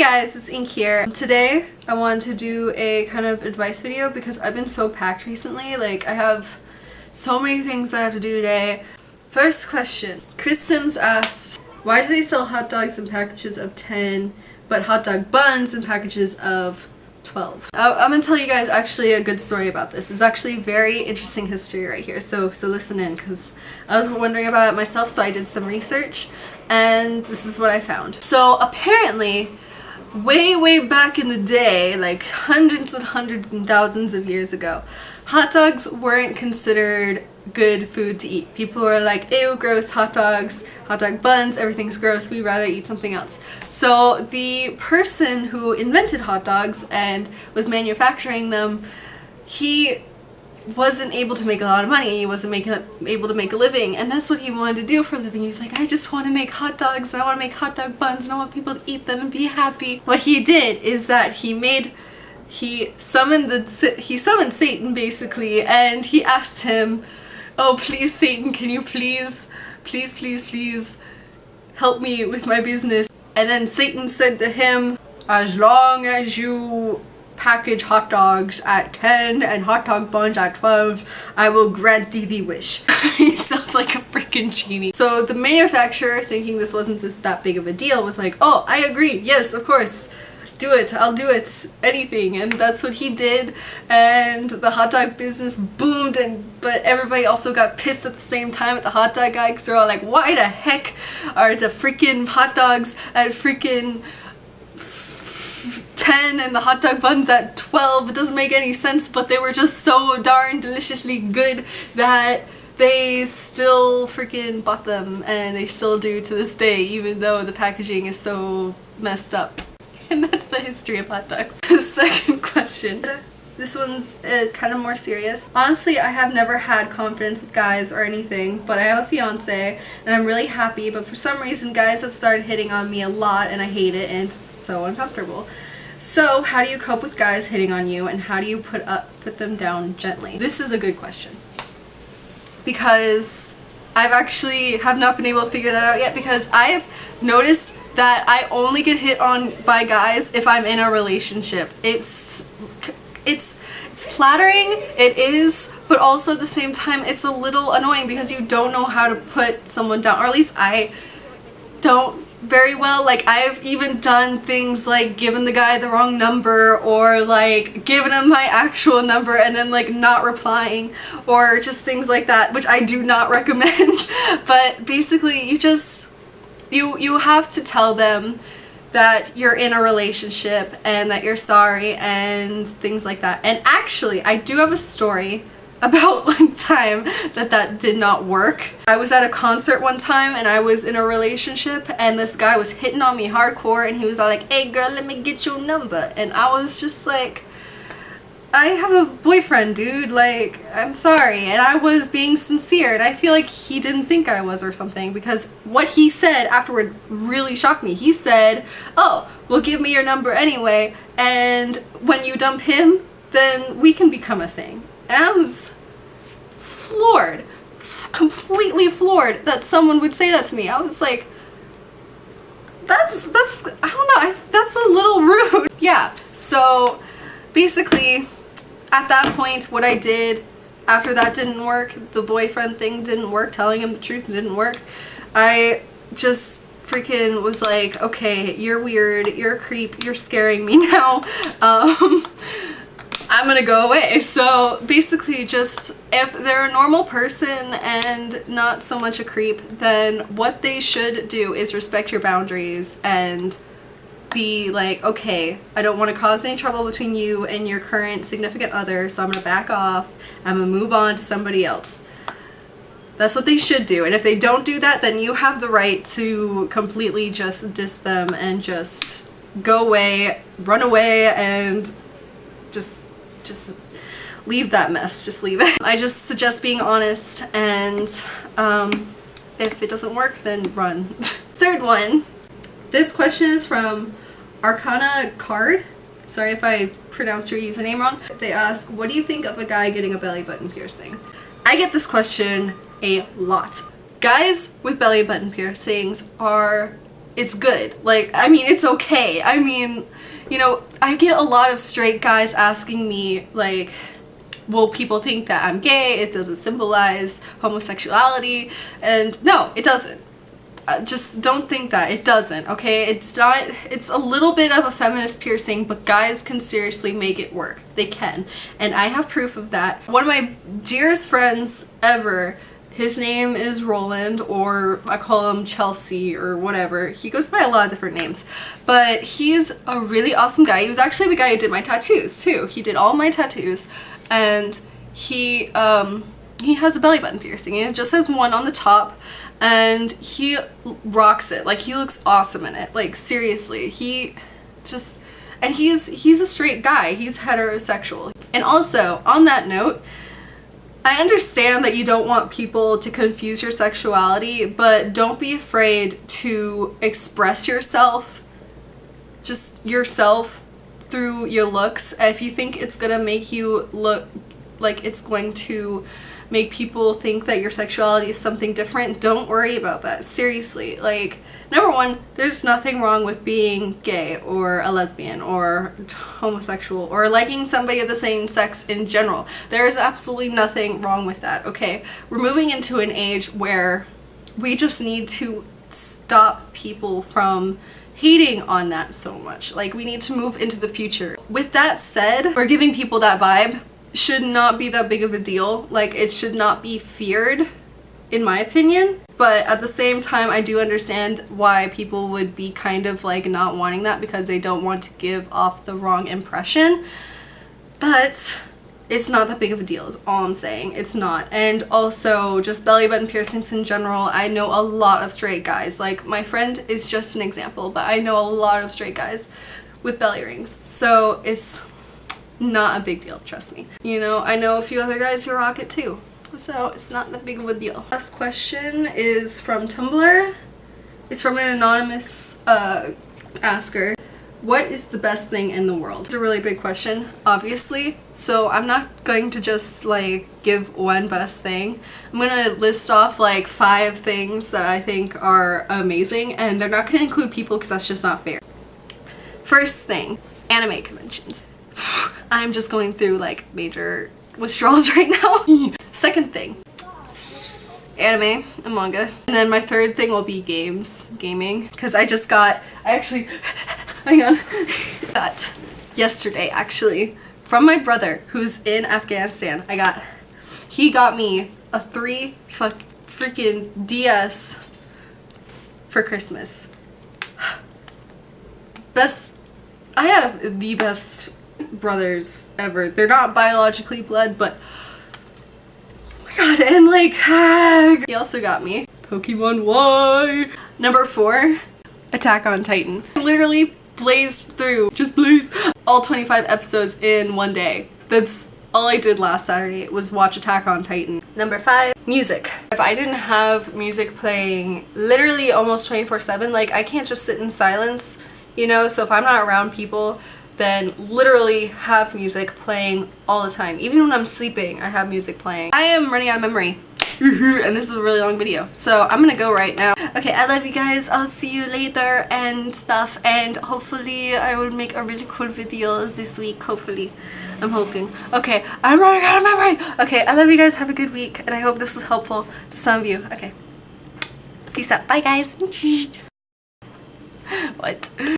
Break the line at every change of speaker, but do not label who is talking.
guys, it's Ink here. Today I wanted to do a kind of advice video because I've been so packed recently. Like, I have so many things I have to do today. First question. Chris Sims asked, why do they sell hot dogs in packages of 10 but hot dog buns in packages of 12? I'm gonna tell you guys actually a good story about this. It's actually very interesting history right here, so listen in, because I was wondering about it myself, so I did some research and this is what I found. So apparently way back in the day, like hundreds and thousands of years ago, hot dogs weren't considered good food to eat. People were like, ew, gross, hot dogs, hot dog buns, everything's gross, we'd rather eat something else. So the person who invented hot dogs and was manufacturing them, he wasn't able to make a lot of money. He wasn't able to make a living, and that's what he wanted to do for a living. He was like, I just want to make hot dogs, and I want to make hot dog buns, and I want people to eat them and be happy. What he did is that he summoned Satan basically, and he asked him, oh please Satan, can you please help me with my business? And then Satan said to him, as long as you package hot dogs at 10 and hot dog buns at 12, I will grant thee the wish. He sounds like a freaking genie. So the manufacturer, thinking this wasn't that big of a deal, was like, oh, I agree, yes, of course, do it, I'll do it, anything. And that's what he did, and the hot dog business boomed, but everybody also got pissed at the same time at the hot dog guy, because they're all like, why the heck are the freaking hot dogs at freaking 10 and the hot dog buns at 12? It doesn't make any sense, but they were just so darn deliciously good that they still freaking bought them, and they still do to this day, even though the packaging is so messed up. And that's the history of hot dogs. The second question. This one's kind of more serious. Honestly, I have never had confidence with guys or anything, but I have a fiance and I'm really happy, but for some reason guys have started hitting on me a lot and I hate it, and it's so uncomfortable. So how do you cope with guys hitting on you, and how do you put them down gently? This is a good question, because I've actually have not been able to figure that out yet, because I have noticed that I only get hit on by guys if I'm in a relationship. It's flattering, it is, but also at the same time it's a little annoying because you don't know how to put someone down, or at least I don't very well. Like, I've even done things like given the guy the wrong number, or like given him my actual number and then like not replying, or just things like that, which I do not recommend. But basically you have to tell them that you're in a relationship and that you're sorry and things like that. And actually, I do have a story about one time that did not work. I was at a concert one time and I was in a relationship, and this guy was hitting on me hardcore, and he was all like, hey girl, let me get your number. And I was just like, I have a boyfriend, dude, like, I'm sorry. And I was being sincere, and I feel like he didn't think I was or something, because what he said afterward really shocked me. He said, oh, well, give me your number anyway, and when you dump him, then we can become a thing. And I was floored, completely floored that someone would say that to me. I was like, that's I don't know, that's a little rude. Yeah, so basically, at that point, what I did after that didn't work, the boyfriend thing didn't work, telling him the truth didn't work, I just freaking was like, okay, you're weird, you're a creep, you're scaring me now, I'm gonna go away. So basically, just if they're a normal person and not so much a creep, then what they should do is respect your boundaries and be like, okay, I don't want to cause any trouble between you and your current significant other, so I'm gonna back off, I'm gonna move on to somebody else. That's what they should do. And if they don't do that, then you have the right to completely just diss them and just go away, run away, and just leave that mess, just leave it. I just suggest being honest, and if it doesn't work, then run. Third one. This question is from Arcana Card. Sorry if I pronounced your username wrong. They ask, what do you think of a guy getting a belly button piercing? I get this question a lot. Guys with belly button piercings are it's good. Like, I mean, it's okay. I mean, you know, I get a lot of straight guys asking me, like, well, people think that I'm gay, it doesn't symbolize homosexuality, and no, it doesn't. Just don't think that. It doesn't, okay? It's not, it's a little bit of a feminist piercing, but guys can seriously make it work. They can. And I have proof of that. One of my dearest friends ever, his name is Roland, or I call him Chelsea or whatever. He goes by a lot of different names, but he's a really awesome guy. He was actually the guy who did my tattoos too. He did all my tattoos, and he has a belly button piercing. He just has one on the top, and he rocks it. Like, he looks awesome in it. Like, seriously, he just, and he's a straight guy. He's heterosexual. And also, on that note, I understand that you don't want people to confuse your sexuality, but don't be afraid to express yourself, just yourself, through your looks. And if you think it's gonna make you look like it's going to make people think that your sexuality is something different, don't worry about that. Seriously, like, number one, there's nothing wrong with being gay or a lesbian or homosexual or liking somebody of the same sex in general. There is absolutely nothing wrong with that, okay? We're moving into an age where we just need to stop people from hating on that so much. Like, we need to move into the future. With that said, or giving people that vibe should not be that big of a deal. Like, it should not be feared, in my opinion. But at the same time, I do understand why people would be kind of like not wanting that, because they don't want to give off the wrong impression. But it's not that big of a deal is all I'm saying. It's not. And also, just belly button piercings in general, I know a lot of straight guys. Like, my friend is just an example, but I know a lot of straight guys with belly rings. So it's not a big deal, trust me. You know, I know a few other guys who rock it too, so it's not that big of a deal. Last question is from Tumblr. It's from an anonymous asker. What is the best thing in the world? It's a really big question, obviously, so I'm not going to just like give one best thing. I'm gonna list off like 5 things that I think are amazing, and they're not gonna include people because that's just not fair. First thing, anime conventions. I'm just going through like major withdrawals right now. Second thing, anime and manga. And then my third thing will be gaming, because I actually hang on, got yesterday actually from my brother who's in Afghanistan. He got me a freaking DS for Christmas. I have the best brothers ever. They're not biologically blood, but oh my god. And like, he also got me Pokemon Y. Number 4, Attack on Titan. I literally blazed through, all 25 episodes in one day. That's all I did last Saturday, was watch Attack on Titan. Number 5, music. If I didn't have music playing literally almost 24/7, like, I can't just sit in silence, you know? So if I'm not around people, then literally have music playing all the time. Even when I'm sleeping, I have music playing. I am running out of memory. And this is a really long video, so I'm gonna go right now. Okay, I love you guys. I'll see you later and stuff, and hopefully I will make a really cool video this week. Hopefully. I'm hoping. Okay, I'm running out of memory. Okay, I love you guys. Have a good week, and I hope this was helpful to some of you. Okay. Peace out. Bye, guys. What?